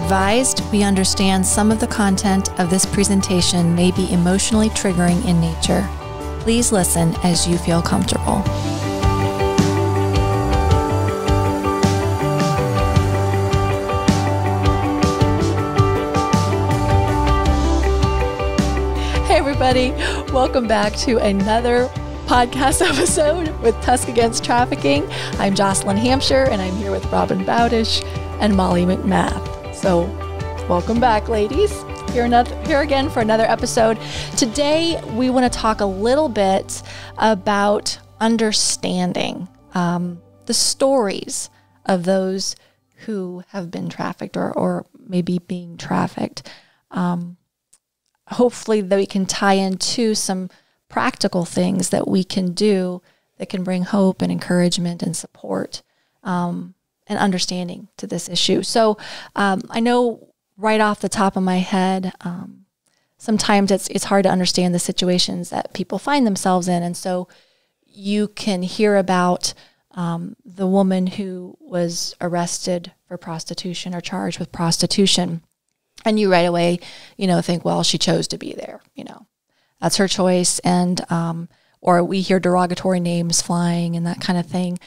advised, we understand some of the content of this presentation may be emotionally triggering in nature. Please listen as you feel comfortable. Hey everybody, welcome back to another podcast episode with Tusc against Trafficking. I'm Jocelyn Hampshire, and I'm here with Robin Bowdish and Molly McMath. So welcome back, ladies. Here again for another episode. Today, we want to talk a little bit about understanding the stories of those who have been trafficked or maybe being trafficked. Hopefully that we can tie into some practical things that we can do that can bring hope and encouragement and support and understanding to this issue. So I know right off the top of my head, sometimes it's hard to understand the situations that people find themselves in. And so you can hear about the woman who was arrested for prostitution or charged with prostitution. And you right away, think, well, she chose to be there, that's her choice. And, or we hear derogatory names flying and that kind of thing.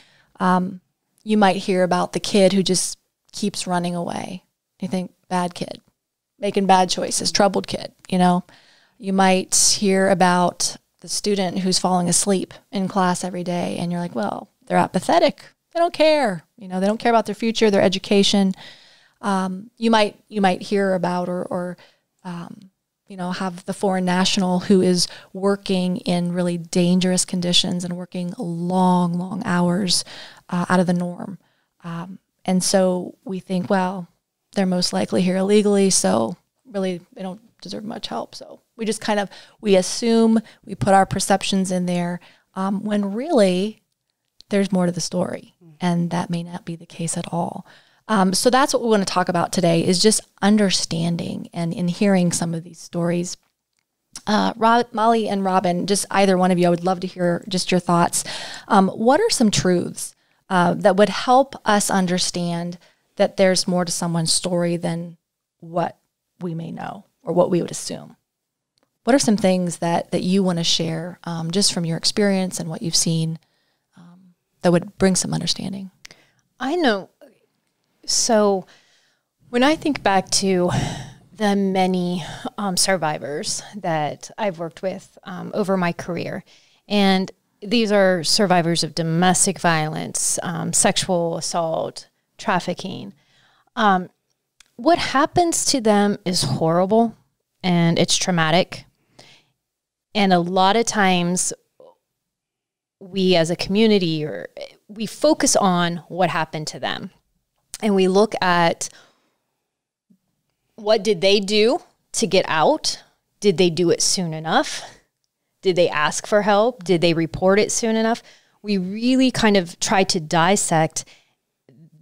You might hear about the kid who just keeps running away. You think, bad kid, making bad choices, troubled kid, You might hear about the student who's falling asleep in class every day. And you're like, well, they're apathetic. They don't care. They don't care about their future, their education. You might hear about or have the foreign national who is working in really dangerous conditions and working long hours out of the norm. And so we think, well, they're most likely here illegally, so really they don't deserve much help. So we just we assume, we put our perceptions in there when really there's more to the story, and that may not be the case at all. So that's what we want to talk about today, is just understanding and in hearing some of these stories. Molly and Robin, just either one of you, I would love to hear just your thoughts. What are some truths that would help us understand that there's more to someone's story than what we may know or what we would assume? What are some things that you want to share just from your experience and what you've seen that would bring some understanding? I know. So when I think back to the many survivors that I've worked with over my career, and these are survivors of domestic violence, sexual assault, trafficking, what happens to them is horrible and it's traumatic. And a lot of times we as a community, we focus on what happened to them. And we look at what did they do to get out? Did they do it soon enough? Did they ask for help? Did they report it soon enough? We really kind of try to dissect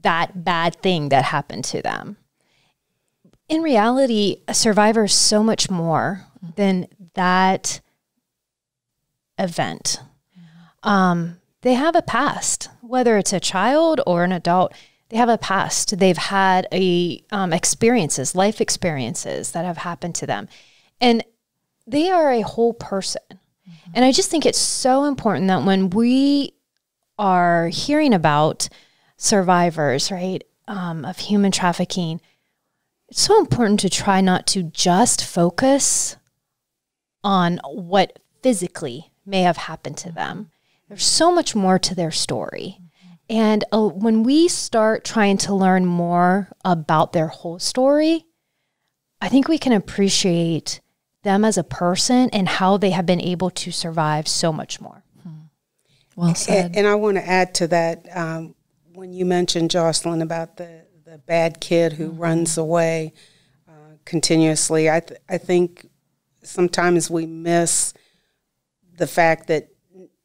that bad thing that happened to them. In reality, a survivor is so much more than that event. They have a past, whether it's a child or an adult. They have a past. They've had experiences, life experiences that have happened to them. And they are a whole person. Mm-hmm. And I just think it's so important that when we are hearing about survivors, right, of human trafficking, it's so important to try not to just focus on what physically may have happened to them. There's so much more to their story. And when we start trying to learn more about their whole story, I think we can appreciate them as a person and how they have been able to survive so much more. Well said. And I want to add to that, when you mentioned, Jocelyn, about the bad kid who runs away continuously, I think sometimes we miss the fact that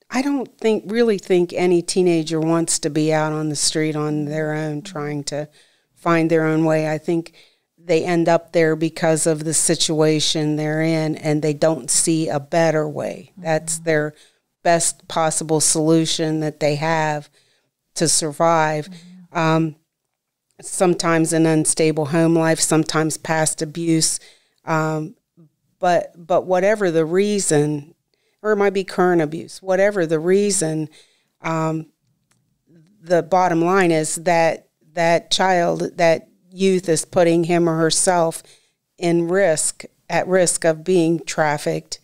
I don't really think any teenager wants to be out on the street on their own trying to find their own way. I think they end up there because of the situation they're in, and they don't see a better way. That's their best possible solution that they have to survive. sometimes an unstable home life, sometimes past abuse. But whatever the reason, or it might be current abuse, whatever the reason, the bottom line is that child, that youth is putting him or herself at risk of being trafficked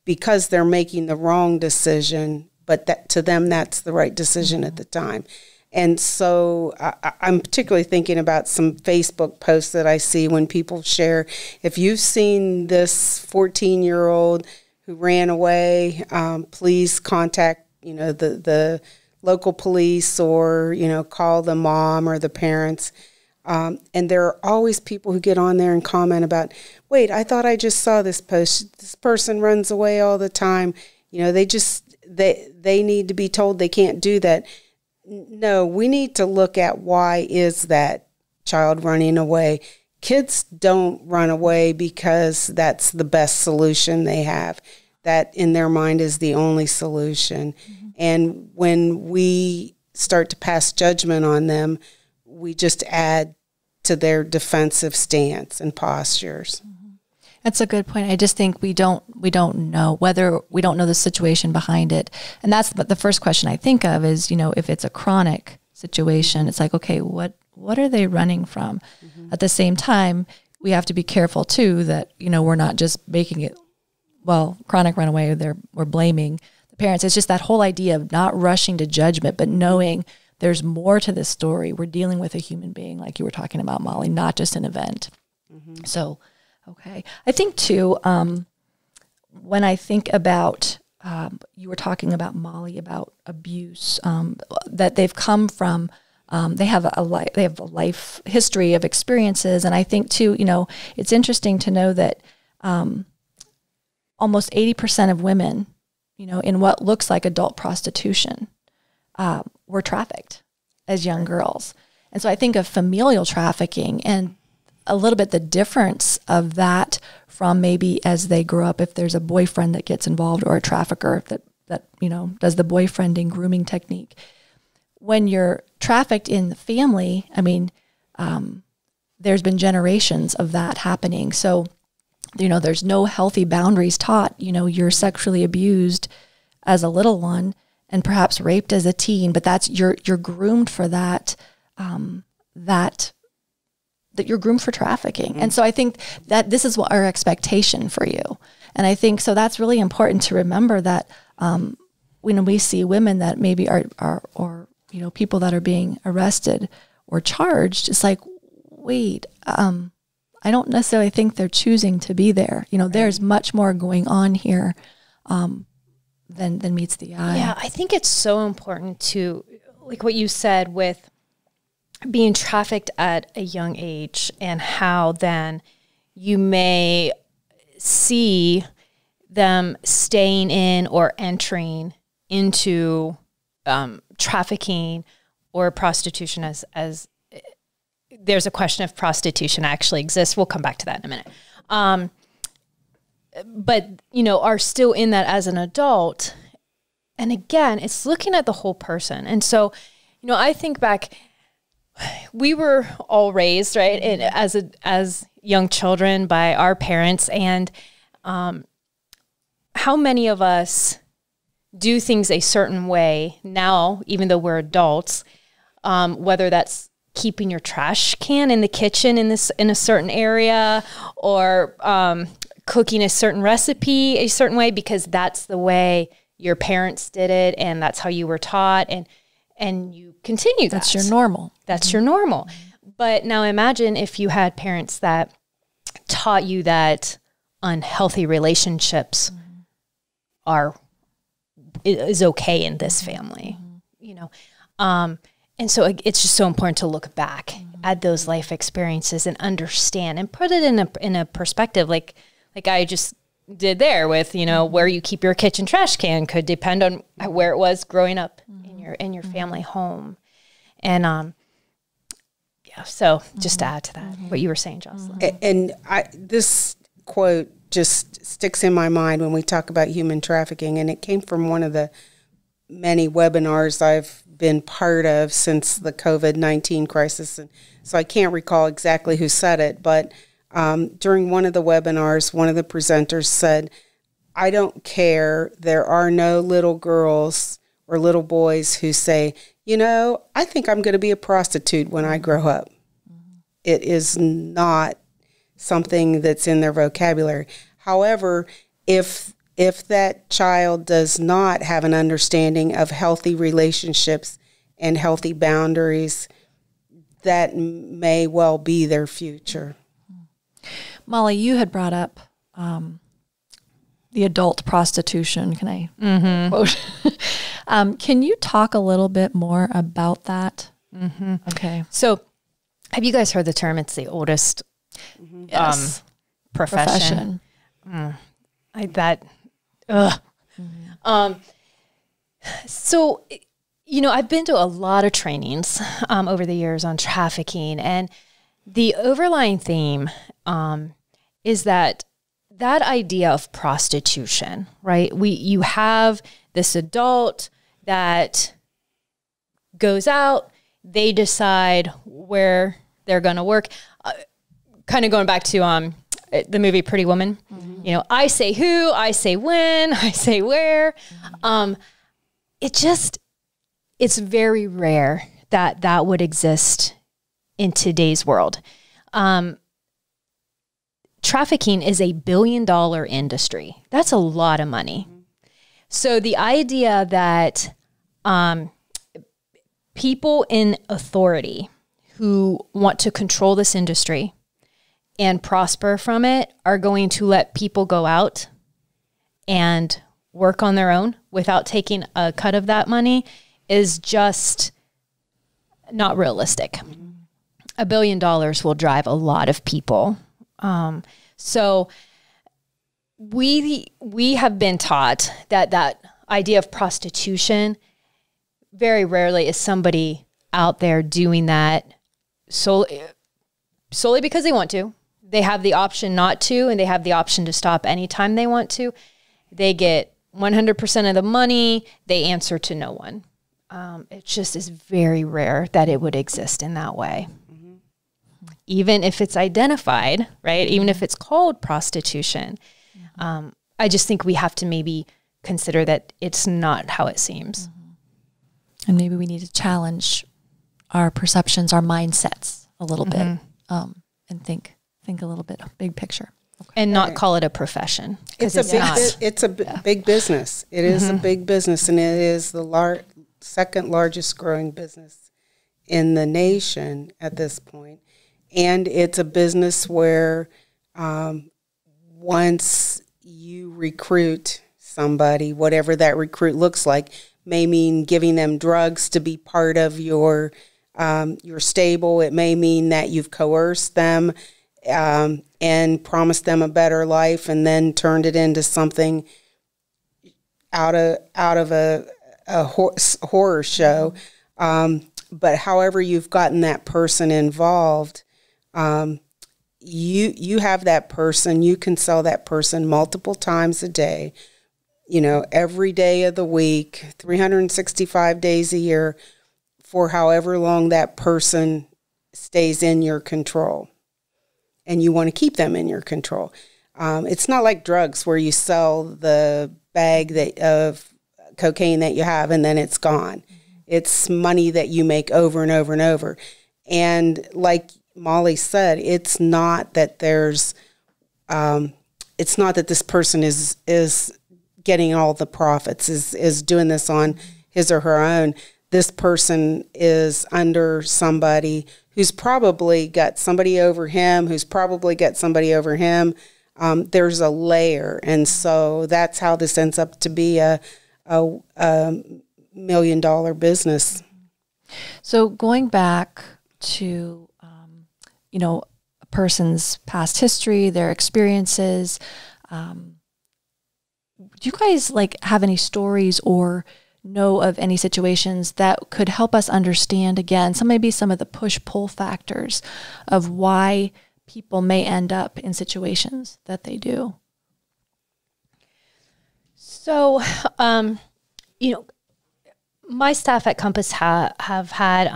because they're making the wrong decision, but that to them that's the right decision at the time. And so I'm particularly thinking about some Facebook posts that I see when people share, if you've seen this 14-year-old who ran away, please contact, the local police, or, call the mom or the parents. And there are always people who get on there and comment about, wait, I thought I just saw this post. This person runs away all the time. They need to be told they can't do that. No, we need to look at why is that child running away. Kids don't run away because that's the best solution they have. That in their mind is the only solution. Mm-hmm. And when we start to pass judgment on them, we just add to their defensive stance and postures. Mm-hmm. That's a good point. I just think we don't know we don't know the situation behind it. And that's the first question I think of is, if it's a chronic situation, it's like, okay, what are they running from? Mm-hmm. At the same time, we have to be careful too that, we're not just making it, chronic runaway, we're blaming the parents. It's just that whole idea of not rushing to judgment, but knowing there's more to this story. We're dealing with a human being, like you were talking about, Molly, not just an event. Mm-hmm. So, okay. I think too, when I think about, you were talking about, Molly, about abuse, that they've come from, they have a life history of experiences. And I think too, it's interesting to know that almost 80% of women, in what looks like adult prostitution, were trafficked as young girls. And so I think of familial trafficking and a little bit the difference of that from maybe as they grow up, if there's a boyfriend that gets involved or a trafficker that does the boyfriending grooming technique. When you're trafficked in the family, there's been generations of that happening. So, there's no healthy boundaries taught. You're sexually abused as a little one and perhaps raped as a teen, but that's you're groomed for that, that you're groomed for trafficking. Mm-hmm. And so I think that this is what our expectation for you. And I think, so that's really important to remember that, when we see women that maybe are people that are being arrested or charged, it's like, wait, I don't necessarily think they're choosing to be there. There's much more going on here, than meets the eye. Yeah. I think it's so important to, like what you said with being trafficked at a young age, and how then you may see them staying in or entering into trafficking or prostitution as there's a question if prostitution actually exists. We'll come back to that in a minute. But, are still in that as an adult. And again, it's looking at the whole person. And so, I think back, we were all raised, right, as young children by our parents, and how many of us do things a certain way now, even though we're adults, whether that's keeping your trash can in the kitchen in a certain area, or cooking a certain recipe a certain way because that's the way your parents did it and that's how you were taught, and you continue that. That's your normal. That's your normal. But now imagine if you had parents that taught you that unhealthy relationships is okay in this family, and so it's just so important to look back at those life experiences and understand and put it in a perspective, like I just did there with, where you keep your kitchen trash can could depend on where it was growing up in your family home. And, so just to add to that, what you were saying, Jocelyn. And this quote just sticks in my mind when we talk about human trafficking, and it came from one of the many webinars I've been part of since the COVID-19 crisis. And so I can't recall exactly who said it, but during one of the webinars, one of the presenters said, I don't care. There are no little girls or little boys who say, you know, I think I'm going to be a prostitute when I grow up. Mm-hmm. It is not something that's in their vocabulary. However, if that child does not have an understanding of healthy relationships and healthy boundaries, that may well be their future. Molly, you had brought up the adult prostitution. Can I quote? Can you talk a little bit more about that? Mm-hmm. Okay. So have you guys heard the term? It's the oldest yes. Profession. So, you know, I've been to a lot of trainings over the years on trafficking, and the overlying theme is that idea of prostitution, right? You have this adult that goes out, they decide where they're going to work. Kind of going back to the movie Pretty Woman, you know, I say who, I say when, I say where. It's very rare that would exist in today's world. Trafficking is a $1 billion industry. That's a lot of money. So the idea that people in authority who want to control this industry and prosper from it are going to let people go out and work on their own without taking a cut of that money is just not realistic. $1 billion will drive a lot of people. So we have been taught that idea of prostitution very rarely is somebody out there doing that solely because they want to. They have the option not to, and they have the option to stop anytime they want to. They get 100% of the money. They answer to no one. It just is very rare that it would exist in that way. Mm-hmm. Even if it's identified, right? Even if it's called prostitution. Mm-hmm. I just think we have to maybe consider that it's not how it seems. Mm-hmm. And maybe we need to challenge our perceptions, our mindsets a little bit, and think a little bit big picture. Okay. And not call it a profession. It's a big business. It is a big business, and it is the second largest growing business in the nation at this point. And it's a business where once you recruit somebody, whatever that recruit looks like, may mean giving them drugs to be part of your stable. It may mean that you've coerced them and promised them a better life, and then turned it into something out of a horror show. But however you've gotten that person involved, you have that person. You can sell that person multiple times a day. You know, every day of the week, 365 days a year, for however long that person stays in your control. And you want to keep them in your control. It's not like drugs where you sell the bag of cocaine that you have and then it's gone. Mm-hmm. It's money that you make over and over and over. And like Molly said, it's not that this person is getting all the profits, is doing this on his or her own. This person is under somebody who's probably got somebody over him, who's probably got somebody over him. There's a layer. And so that's how this ends up to be a $1 million business. So going back to, a person's past history, their experiences, do you guys have any stories or know of any situations that could help us understand, again, maybe some of the push-pull factors of why people may end up in situations that they do? So, my staff at Compass have had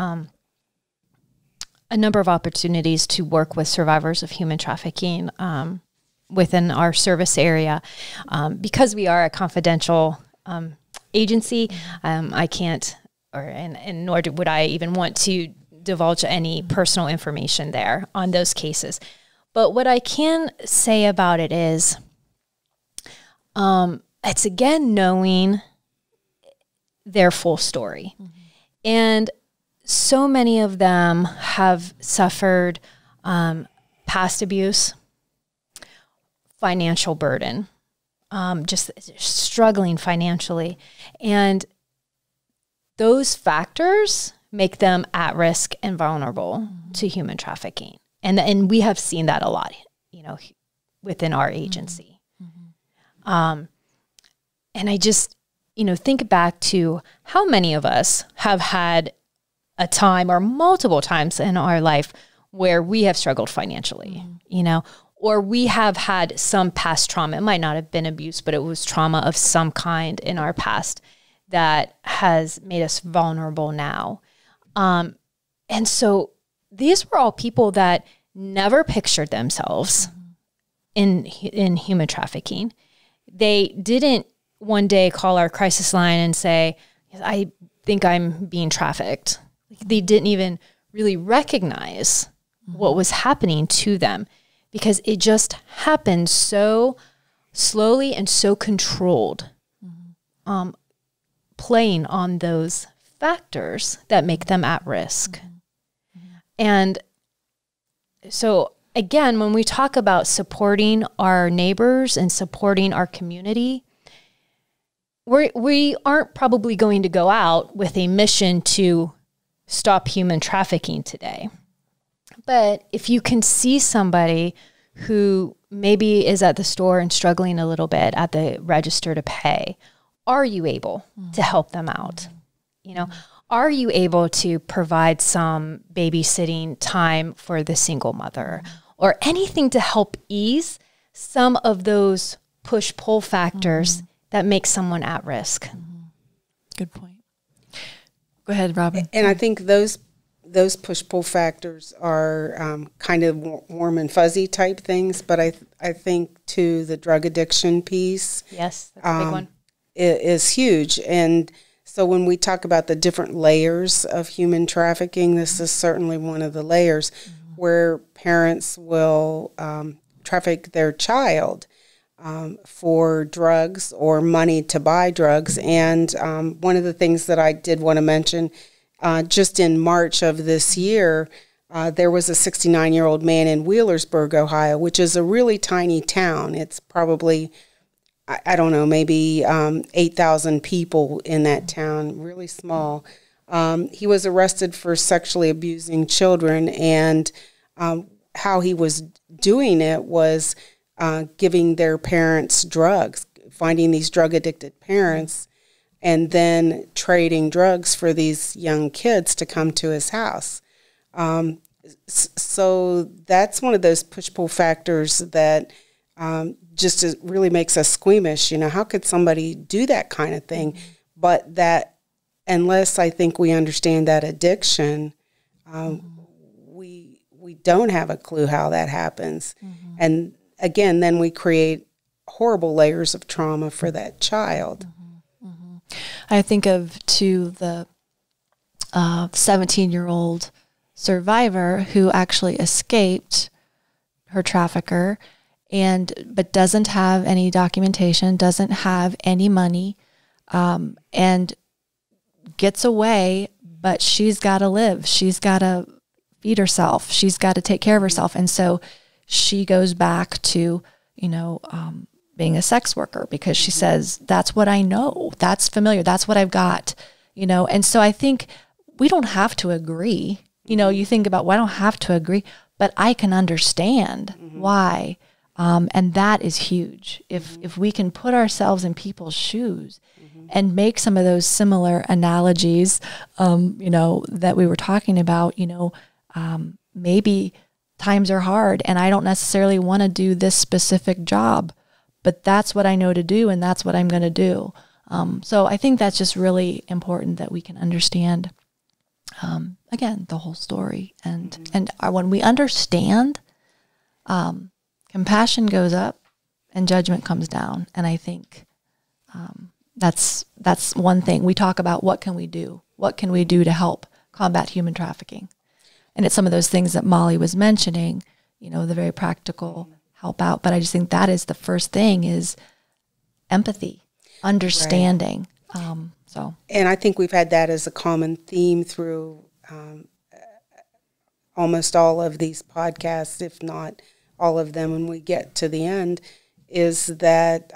a number of opportunities to work with survivors of human trafficking within our service area. Because we are a confidential agency, I can't, and nor would I even want to divulge any personal information there on those cases. But what I can say about it is, it's again knowing their full story. And so many of them have suffered past abuse, financial burden, just struggling financially. And those factors make them at risk and vulnerable to human trafficking. And we have seen that a lot, within our agency. And I just, think back to how many of us have had a time or multiple times in our life where we have struggled financially, or we have had some past trauma. It might not have been abuse, but it was trauma of some kind in our past that has made us vulnerable now. And so these were all people that never pictured themselves in human trafficking. They didn't one day call our crisis line and say, I think I'm being trafficked. They didn't even really recognize what was happening to them because it just happened so slowly and so controlled, playing on those factors that make them at risk. And so again, when we talk about supporting our neighbors and supporting our community, we aren't probably going to go out with a mission to stop human trafficking today. But if you can see somebody who maybe is at the store and struggling a little bit at the register to pay, are you able to help them out? Are you able to provide some babysitting time for the single mother or anything to help ease some of those push-pull factors that make someone at risk? Good point. Go ahead, Robin. And I think those push-pull factors are kind of warm and fuzzy type things, but I think too the drug addiction piece, yes, that's a big one, is huge. And so when we talk about the different layers of human trafficking, this is certainly one of the layers where parents will traffic their child for drugs or money to buy drugs. And one of the things that I did want to mention, just in March of this year, there was a 69-year-old man in Wheelersburg, Ohio, which is a really tiny town. It's probably, I don't know, maybe 8,000 people in that town, really small. He was arrested for sexually abusing children, and how he was doing it was giving their parents drugs, finding these drug-addicted parents, and then trading drugs for these young kids to come to his house. So that's one of those push-pull factors that just really makes us squeamish. How could somebody do that kind of thing? But that, unless I think we understand that addiction, we don't have a clue how that happens. And again, then we create horrible layers of trauma for that child. I think of the 17-year-old survivor who actually escaped her trafficker, but doesn't have any documentation, doesn't have any money, and gets away, but she's got to live. She's got to feed herself. She's got to take care of herself. And so she goes back to, being a sex worker because she says, that's what I know. That's familiar. That's what I've got, And so I think we don't have to agree. You think about, well, I don't have to agree, but I can understand why. And that is huge. If we can put ourselves in people's shoes and make some of those similar analogies, that we were talking about, maybe times are hard and I don't necessarily want to do this specific job, but that's what I know to do and that's what I'm going to do. So I think that's just really important that we can understand, again, the whole story. And when we understand, compassion goes up and judgment comes down. And I think that's one thing. We talk about what can we do? What can we do to help combat human trafficking? And it's some of those things that Molly was mentioning, the very practical help out. But I just think that is the first thing is empathy, understanding. Right. And I think we've had that as a common theme through almost all of these podcasts, if not all of them, when we get to the end, is that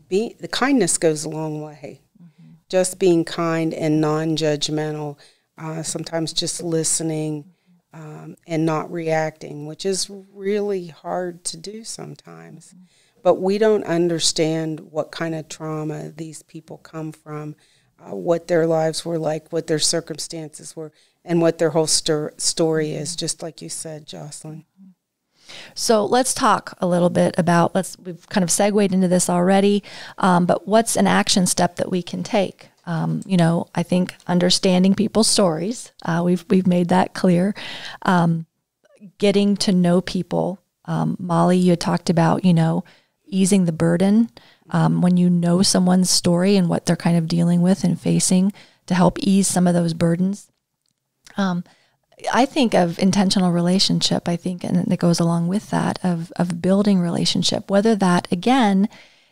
the kindness goes a long way. Mm-hmm. Just being kind and non-judgmental, sometimes just listening and not reacting, which is really hard to do sometimes. Mm-hmm. But we don't understand what kind of trauma these people come from, what their lives were like, what their circumstances were, and what their whole story is, just like you said, Jocelyn. So let's talk a little bit about, we've kind of segued into this already, but what's an action step that we can take? I think understanding people's stories, we've made that clear. Getting to know people. Molly, you had talked about, easing the burden when you know someone's story and what they're kind of dealing with and facing to help ease some of those burdens. I think of intentional relationship, and it goes along with that, of building relationship, whether that, again,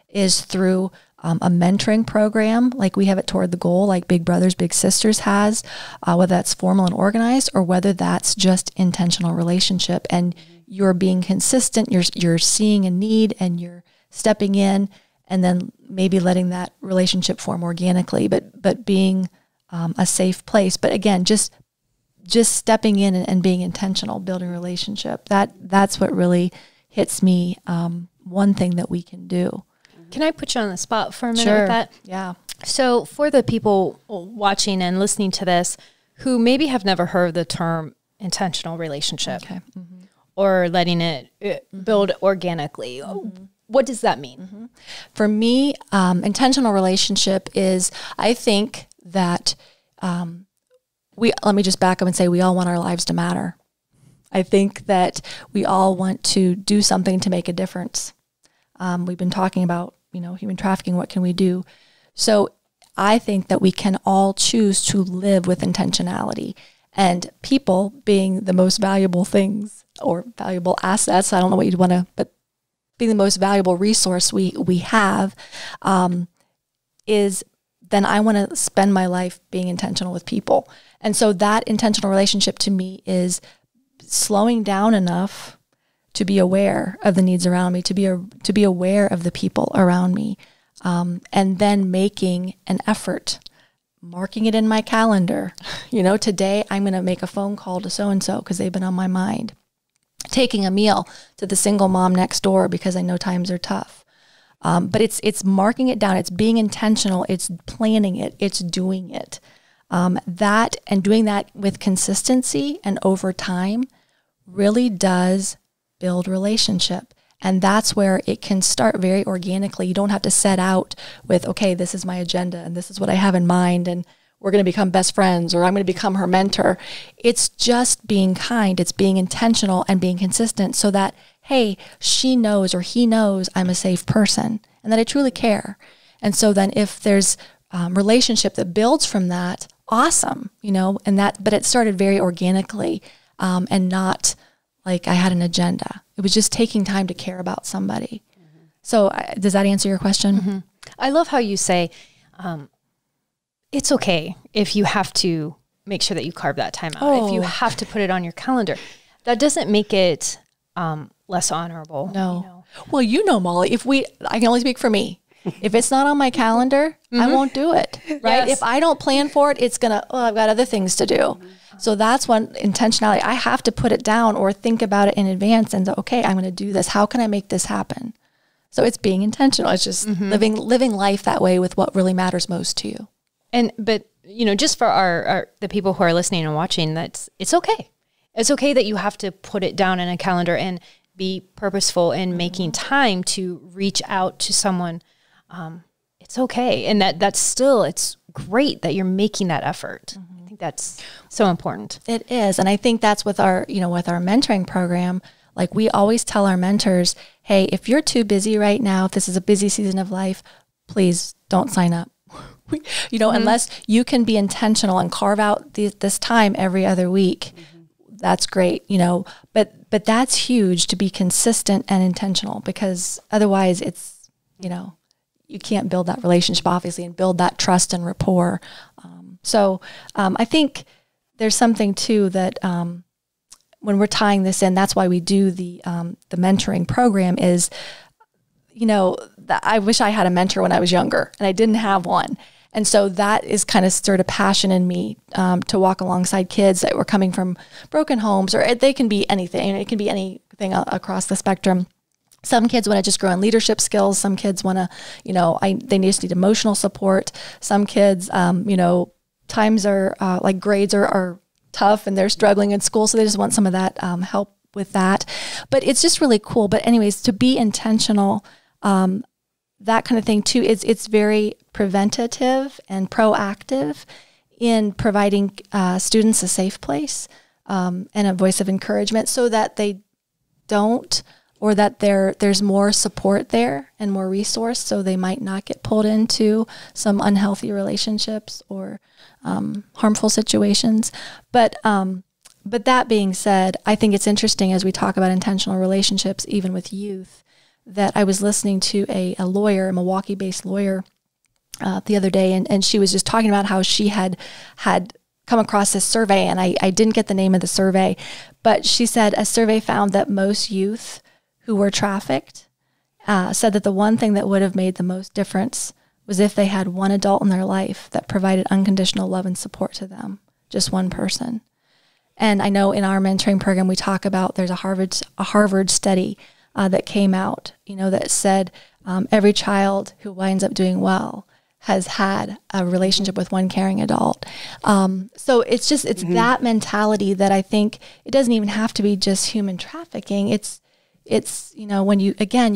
is through a mentoring program like we have at Toward the Goal, like Big Brothers Big Sisters has, whether that's formal and organized, or whether that's just intentional relationship and you're being consistent, you're seeing a need and you're stepping in and then maybe letting that relationship form organically, but being a safe place. But again, just stepping in and being intentional, building a relationship, that's what really hits me. One thing that we can do. Can I put you on the spot for a minute Sure. with that? Yeah. So for the people watching and listening to this who maybe have never heard the term intentional relationship, okay. Mm-hmm. or letting it build organically, what does that mean? Mm-hmm. For me, intentional relationship is, I think that let me just back up and say we all want our lives to matter. I think that we all want to do something to make a difference. We've been talking about, human trafficking, what can we do? So I think that we can all choose to live with intentionality, and people being the most valuable things or valuable assets, I don't know what you'd want to, but being the most valuable resource we have, is then I want to spend my life being intentional with people. And so that intentional relationship to me is slowing down enough to be aware of the needs around me, to be aware of the people around me, and then making an effort, marking it in my calendar. Today I'm going to make a phone call to so-and-so because they've been on my mind. Taking a meal to the single mom next door because I know times are tough. But it's marking it down. It's being intentional. It's planning it. It's doing it. That and doing that with consistency and over time really does build relationship. And that's where it can start very organically. You don't have to set out with, okay, this is my agenda and this is what I have in mind and we're going to become best friends or I'm going to become her mentor. It's just being kind. It's being intentional and being consistent so that, hey, she knows or he knows I'm a safe person and that I truly care. And so then if there's relationship that builds from that, awesome, but it started very organically and not like I had an agenda. It was just taking time to care about somebody. Mm-hmm. So does that answer your question? Mm-hmm. I love how you say, it's okay if you have to make sure that you carve that time out. If you have to put it on your calendar, that doesn't make it less honorable. No. Well, Molly, I can only speak for me. If it's not on my calendar, I won't do it. Right? Yes. If I don't plan for it, it's I've got other things to do. Mm-hmm. So that's one intentionality. I have to put it down or think about it in advance and okay, I'm going to do this. How can I make this happen? So it's being intentional. It's just living life that way with what really matters most to you. But just for the people who are listening and watching, it's okay. It's okay that you have to put it down in a calendar and be purposeful in making time to reach out to someone. it's okay. And that's still, it's great that you're making that effort. I think that's so important. It is. And I think that's with our, with our mentoring program. Like we always tell our mentors, hey, if you're too busy right now, if this is a busy season of life, please don't sign up. Unless you can be intentional and carve out this time every other week, that's great, but that's huge to be consistent and intentional, because otherwise it's, you can't build that relationship, obviously, and build that trust and rapport. So I think there's something too that when we're tying this in, that's why we do the mentoring program is, I wish I had a mentor when I was younger, and I didn't have one. And so that is kind of stirred a passion in me to walk alongside kids that were coming from broken homes, or they can be anything. It can be anything across the spectrum. Some kids want to just grow in leadership skills. Some kids want to, they just need emotional support. Some kids, times are like grades are tough and they're struggling in school. So they just want some of that help with that. But it's just really cool. But anyways, to be intentional, that kind of thing too, it's very preventative and proactive in providing students a safe place and a voice of encouragement, so that they don't, or that there's more support there and more resource, so they might not get pulled into some unhealthy relationships or harmful situations. But that being said, I think it's interesting as we talk about intentional relationships, even with youth, that I was listening to a lawyer, a Milwaukee-based lawyer, the other day, and she was just talking about how she had come across this survey, and I didn't get the name of the survey, but she said a survey found that most youth who were trafficked said that the one thing that would have made the most difference was if they had one adult in their life that provided unconditional love and support to them, just one person. And I know in our mentoring program we talk about, there's a Harvard study that came out, that said every child who winds up doing well has had a relationship with one caring adult. So it's that mentality that I think it doesn't even have to be just human trafficking. It's when you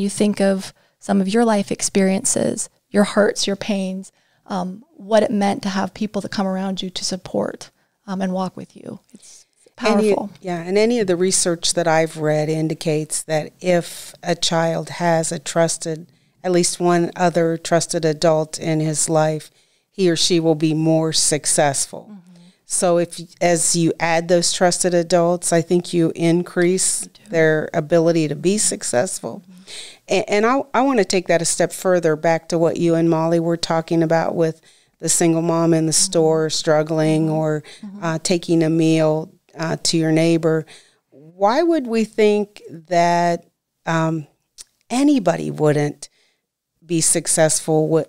think of some of your life experiences, your hurts, your pains, what it meant to have people that come around you to support and walk with you. It's powerful. And any of the research that I've read indicates that if a child has at least one other trusted adult in his life, he or she will be more successful. So as you add those trusted adults, I think you increase their ability to be successful. And I want to take that a step further back to what you and Molly were talking about with the single mom in the store struggling or taking a meal to your neighbor. Why would we think that anybody wouldn't be successful,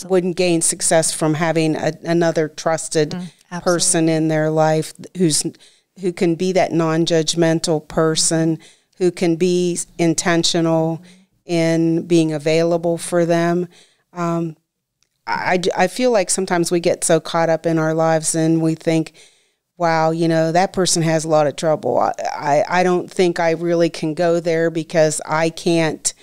wouldn't gain success from having another trusted person in their life who can be that non-judgmental person, who can be intentional in being available for them? I feel like sometimes we get so caught up in our lives and we think, wow, that person has a lot of trouble. I don't think I really can go there because I can't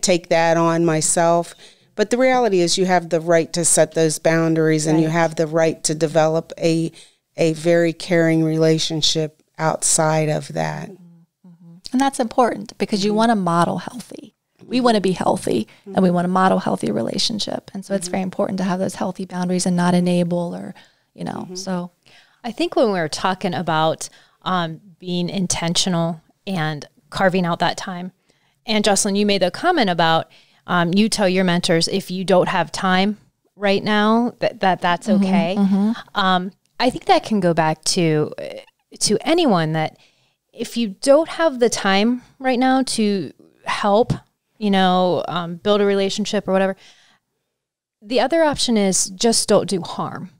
take that on myself. But the reality is you have the right to set those boundaries, and you have the right to develop a very caring relationship outside of that. And that's important because you want to model healthy. We want to be healthy, and we want to model healthy relationship. And so it's very important to have those healthy boundaries and not enable or, so. I think when we're talking about being intentional and carving out that time, and Jocelyn, you made the comment about you tell your mentors if you don't have time right now that's okay. I think that can go back to anyone, that if you don't have the time right now to help, build a relationship or whatever, the other option is just don't do harm.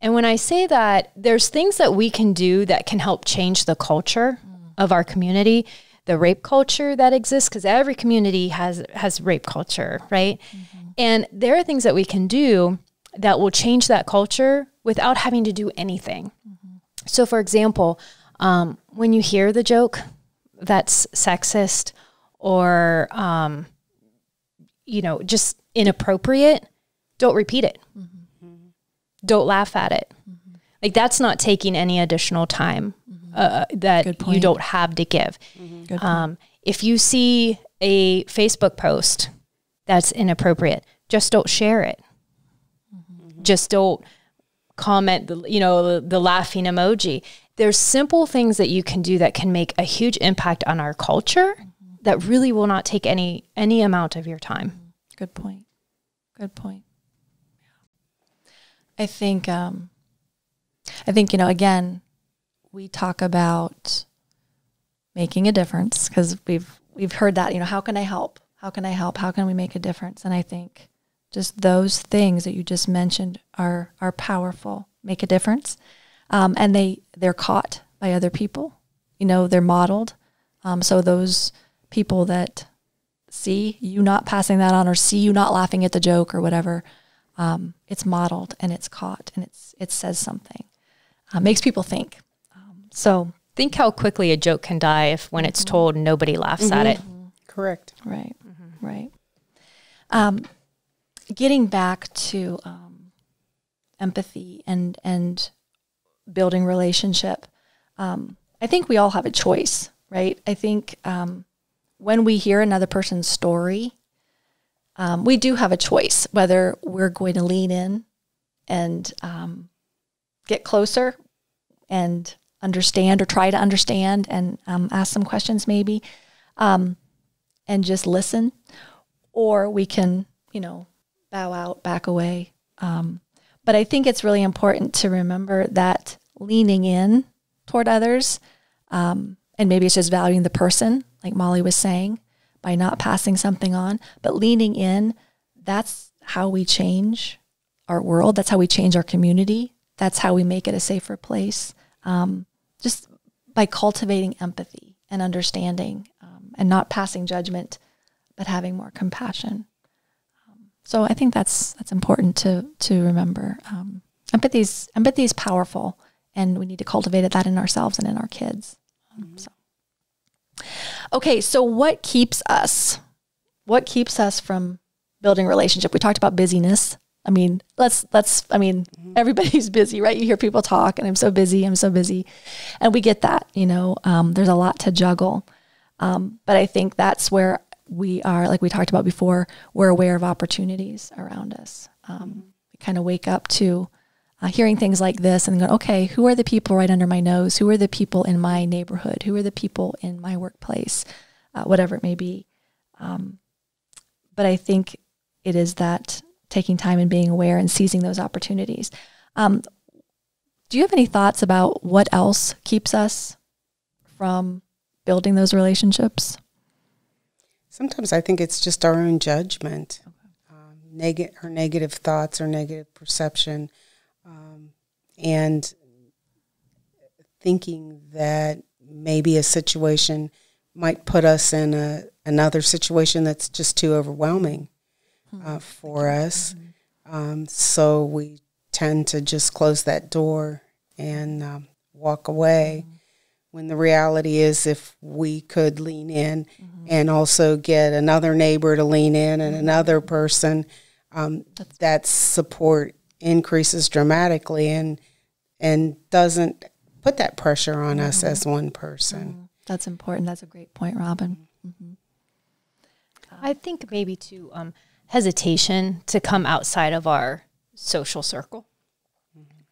And when I say that, there's things that we can do that can help change the culture of our community, the rape culture that exists, because every community has rape culture, right? And there are things that we can do that will change that culture without having to do anything. So for example, when you hear the joke that's sexist or just inappropriate, don't repeat it. Don't laugh at it. Like, that's not taking any additional time that you don't have to give. If you see a Facebook post that's inappropriate, just don't share it. Just don't comment the laughing emoji. There's simple things that you can do that can make a huge impact on our culture that really will not take any amount of your time. Good point. Good point. I think, again, we talk about making a difference because we've heard that, how can I help? How can I help? How can we make a difference? And I think just those things that you just mentioned are powerful, make a difference. And they're caught by other people, they're modeled. So those people that see you not passing that on or see you not laughing at the joke or whatever, it's modeled and it's caught and it says something, makes people think. So think how quickly a joke can die if when it's told, nobody laughs at it. Correct. Right. Right. Getting back to empathy and building relationship, I think we all have a choice, right? I think when we hear another person's story, we do have a choice whether we're going to lean in and get closer and understand or try to understand and ask some questions maybe and just listen, or we can, bow out, back away. But I think it's really important to remember that leaning in toward others, and maybe it's just valuing the person, like Molly was saying, by not passing something on, but leaning in, that's how we change our world. That's how we change our community. That's how we make it a safer place. Just by cultivating empathy and understanding and not passing judgment, but having more compassion. So I think that's important to remember. Empathy is powerful, and we need to cultivate that in ourselves and in our kids. Okay, so what keeps us from building a relationship? We talked about busyness. I mean, everybody's busy, right? You hear people talk and I'm so busy. And we get that, there's a lot to juggle. But I think that's where we are, like we talked about before, we're aware of opportunities around us. We kind of wake up to hearing things like this and go, okay, who are the people right under my nose? Who are the people in my neighborhood? Who are the people in my workplace? Whatever it may be. But I think it is that taking time and being aware and seizing those opportunities. Do you have any thoughts about what else keeps us from building those relationships? Sometimes I think it's just our own judgment, or negative thoughts or negative perception, and thinking that maybe a situation might put us in another situation that's just too overwhelming for us. So we tend to just close that door and walk away. When the reality is, if we could lean in and also get another neighbor to lean in and another person, that support increases dramatically and doesn't put that pressure on us as one person. That's important. That's a great point, Robin. I think maybe too, hesitation to come outside of our social circle.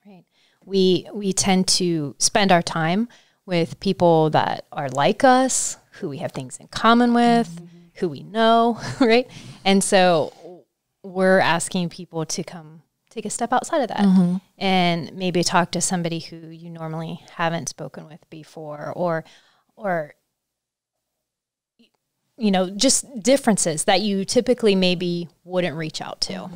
Right? We tend to spend our time with people that are like us, who we have things in common with, who we know, right? And so we're asking people to come take a step outside of that and maybe talk to somebody who you normally haven't spoken with before, or just differences that you typically maybe wouldn't reach out to.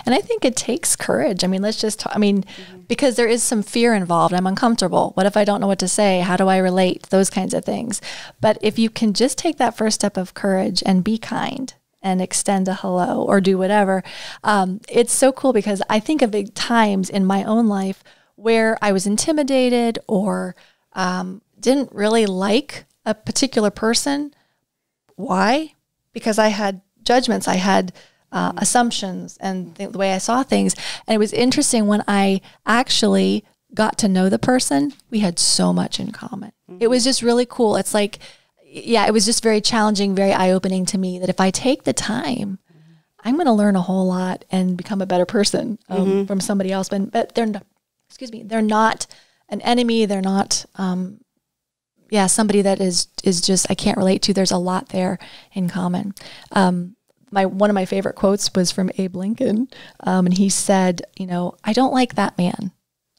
And I think it takes courage. I mean, because there is some fear involved. I'm uncomfortable. What if I don't know what to say? How do I relate? Those kinds of things. But if you can just take that first step of courage and be kind and extend a hello or do whatever, it's so cool, because I think of big times in my own life where I was intimidated or didn't really like a particular person. Why? Because I had judgments. I had assumptions and the way I saw things. And it was interesting when I actually got to know the person, we had so much in common. Mm-hmm. It was just really cool. It's like, yeah, it was just very challenging, very eye-opening to me that if I take the time, I'm going to learn a whole lot and become a better person from somebody else. But they're not, they're not an enemy. They're not, somebody that is just, I can't relate to. There's a lot there in common. One of my favorite quotes was from Abe Lincoln. And he said, I don't like that man.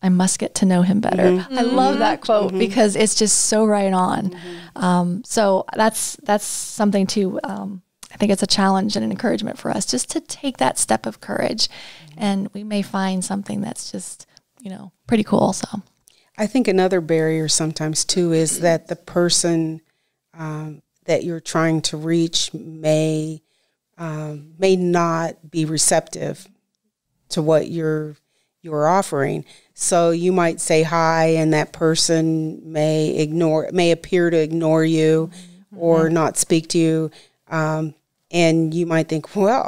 I must get to know him better. Mm-hmm. I love that quote because it's just so right on. Mm-hmm. So that's something too. I think it's a challenge and an encouragement for us just to take that step of courage, and we may find something that's just, pretty cool. So I think another barrier sometimes too is that the person that you're trying to reach may not be receptive to what you're offering. So you might say hi, and that person may appear to ignore you or not speak to you. And you might think, well,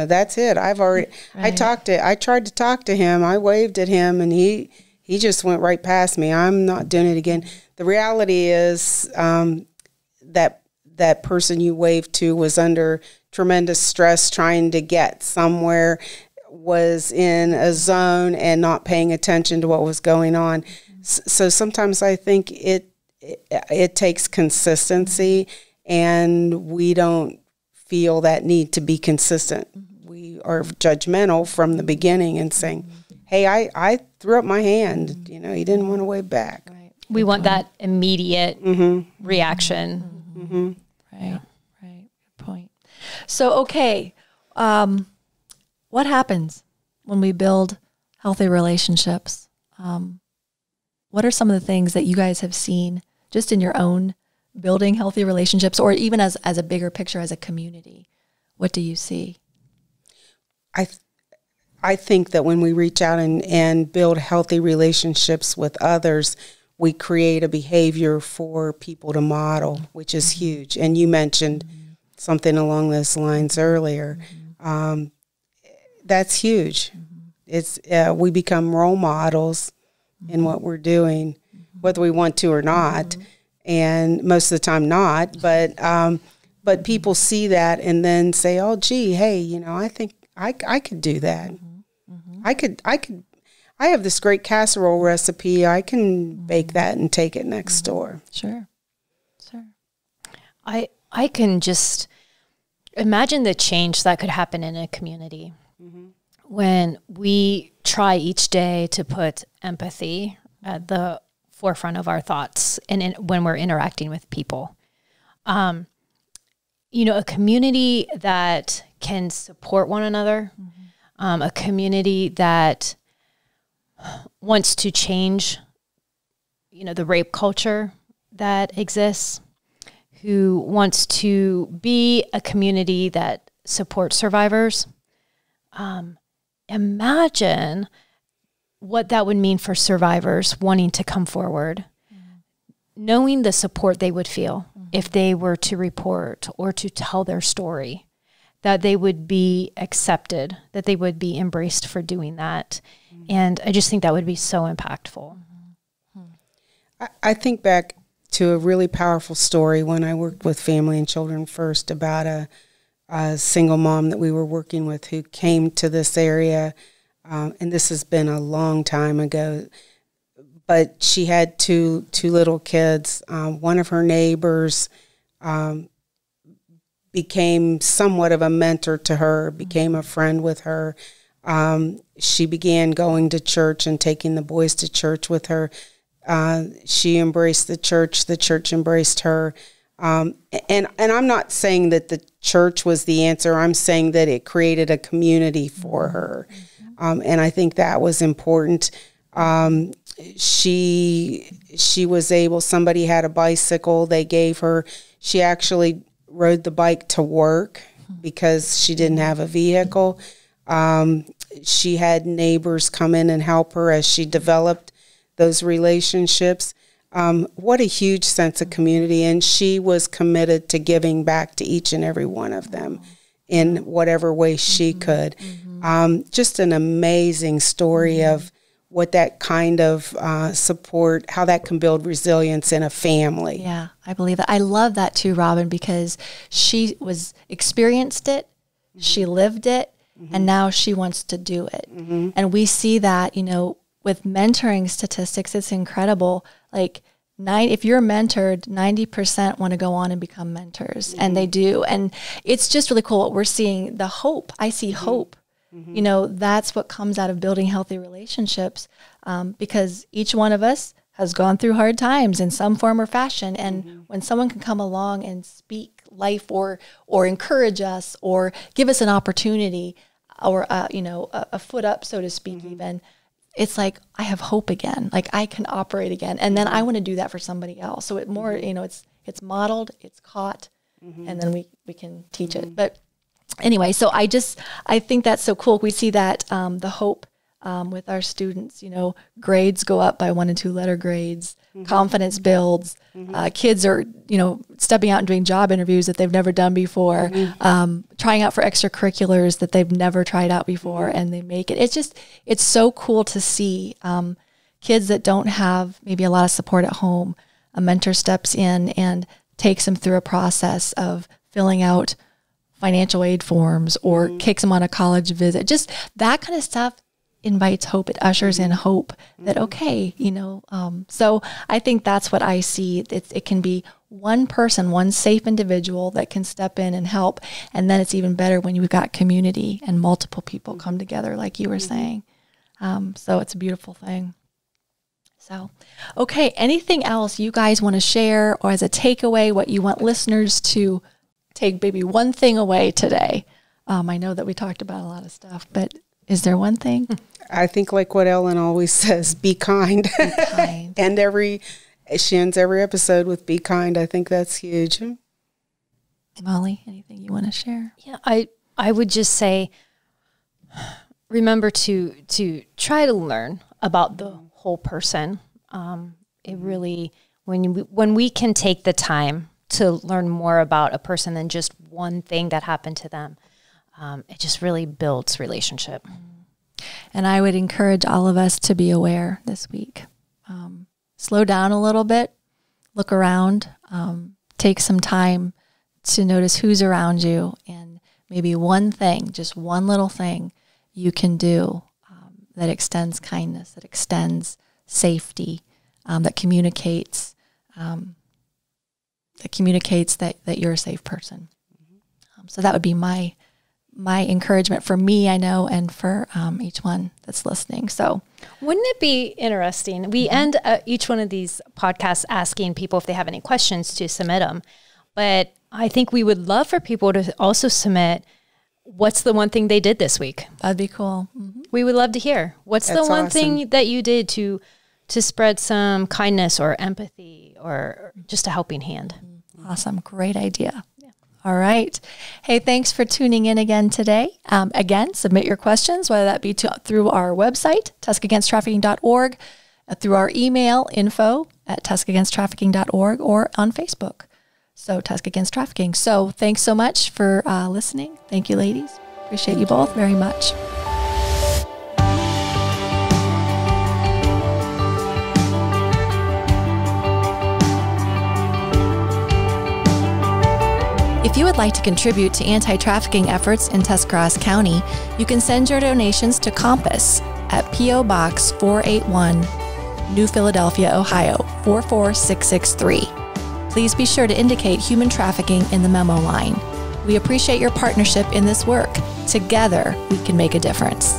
that's it. I've already, right. I tried to talk to him. I waved at him and he just went right past me. I'm not doing it again. The reality is, that person you waved to was under tremendous stress trying to get somewhere, was in a zone and not paying attention to what was going on. So sometimes I think it takes consistency, and we don't feel that need to be consistent. We are judgmental from the beginning and saying, hey, I threw up my hand. He didn't want to wave back. Right. We want that immediate reaction. Mm-hmm. Right. Good point. So, okay. What happens when we build healthy relationships? What are some of the things that you guys have seen just in your own building healthy relationships, or even as a bigger picture, as a community? What do you see? I think that when we reach out and build healthy relationships with others, we create a behavior for people to model, which is huge. And you mentioned something along those lines earlier. That's huge. It's we become role models in what we're doing, whether we want to or not, and most of the time not. But people see that and then say, "Oh, gee, hey, I think I could do that. I have this great casserole recipe. I can bake that and take it next door." Sure. I can just imagine the change that could happen in a community when we try each day to put empathy at the forefront of our thoughts and when we're interacting with people. A community that can support one another, a community that wants to change, the rape culture that exists, who wants to be a community that supports survivors. Imagine what that would mean for survivors wanting to come forward, knowing the support they would feel if they were to report or to tell their story, that they would be accepted, that they would be embraced for doing that. And I just think that would be so impactful. I think back to a really powerful story when I worked with Family and Children First about a single mom that we were working with who came to this area. And this has been a long time ago, but she had two little kids. One of her neighbors became somewhat of a mentor to her, became a friend with her. She began going to church and taking the boys to church with her. She embraced the church embraced her. And I'm not saying that the church was the answer. I'm saying that it created a community for her. And I think that was important. She was able, somebody had a bicycle they gave her. She actually rode the bike to work because she didn't have a vehicle. She had neighbors come in and help her as she developed those relationships. What a huge sense of community. And she was committed to giving back to each and every one of them. in whatever way she could. Just an amazing story of what that kind of support, how that can build resilience in a family. Yeah, I believe that. I love that too, Robin, because she experienced it, she lived it, and now she wants to do it. And we see that, with mentoring statistics, it's incredible. Like if you're mentored, 90% want to go on and become mentors, and they do. And it's just really cool what we're seeing. The hope, I see hope. That's what comes out of building healthy relationships, because each one of us has gone through hard times in some form or fashion. And when someone can come along and speak life or encourage us or give us an opportunity or, a foot up, so to speak, even, it's like, I have hope again. Like I can operate again. And then I want to do that for somebody else. So it more, it's modeled, it's caught, and then we can teach it. But anyway, so I think that's so cool. We see that the hope with our students, grades go up by 1 and 2 letter grades, confidence builds, kids are, stepping out and doing job interviews that they've never done before, trying out for extracurriculars that they've never tried out before, and they make it. It's so cool to see kids that don't have maybe a lot of support at home. A mentor steps in and takes them through a process of filling out financial aid forms or kicks them on a college visit. Just that kind of stuff invites hope. It ushers in hope that, okay, so I think that's what I see. It can be one person, one safe individual that can step in and help. And then it's even better when you've got community and multiple people come together, like you were saying. So it's a beautiful thing. So, okay, anything else you guys want to share or as a takeaway, what you want listeners to take maybe one thing away today? I know that we talked about a lot of stuff, but is there one thing? I think like what Ellen always says, be kind. Be kind. And she ends every episode with be kind. I think that's huge. Molly, anything you want to share? Yeah, I would just say, remember to try to learn about the whole person. It really, when we can take the time to learn more about a person than just one thing that happened to them, it just really builds relationship. And I would encourage all of us to be aware this week. Slow down a little bit, look around, take some time to notice who's around you, and maybe one thing, just one little thing you can do that extends kindness, that extends safety, that communicates that you're a safe person. So that would be my encouragement for me, I know, and for each one that's listening. So wouldn't it be interesting? We end each one of these podcasts asking people if they have any questions to submit them. But I think we would love for people to also submit what's the one thing they did this week. That'd be cool. We would love to hear. What's the one thing that you did to spread some kindness or empathy or just a helping hand? Awesome. Great idea. All right. Hey, thanks for tuning in again today. Again, submit your questions, whether that be through our website, tuscagainsttrafficking.org, through our email, info@tuscagainsttrafficking.org, or on Facebook. So Tusc Against Trafficking. So thanks so much for listening. Thank you, ladies. Appreciate you both very much. If you would like to contribute to anti-trafficking efforts in Tuscarawas County, you can send your donations to Compass at P.O. Box 481, New Philadelphia, Ohio 44663. Please be sure to indicate human trafficking in the memo line. We appreciate your partnership in this work. Together, we can make a difference.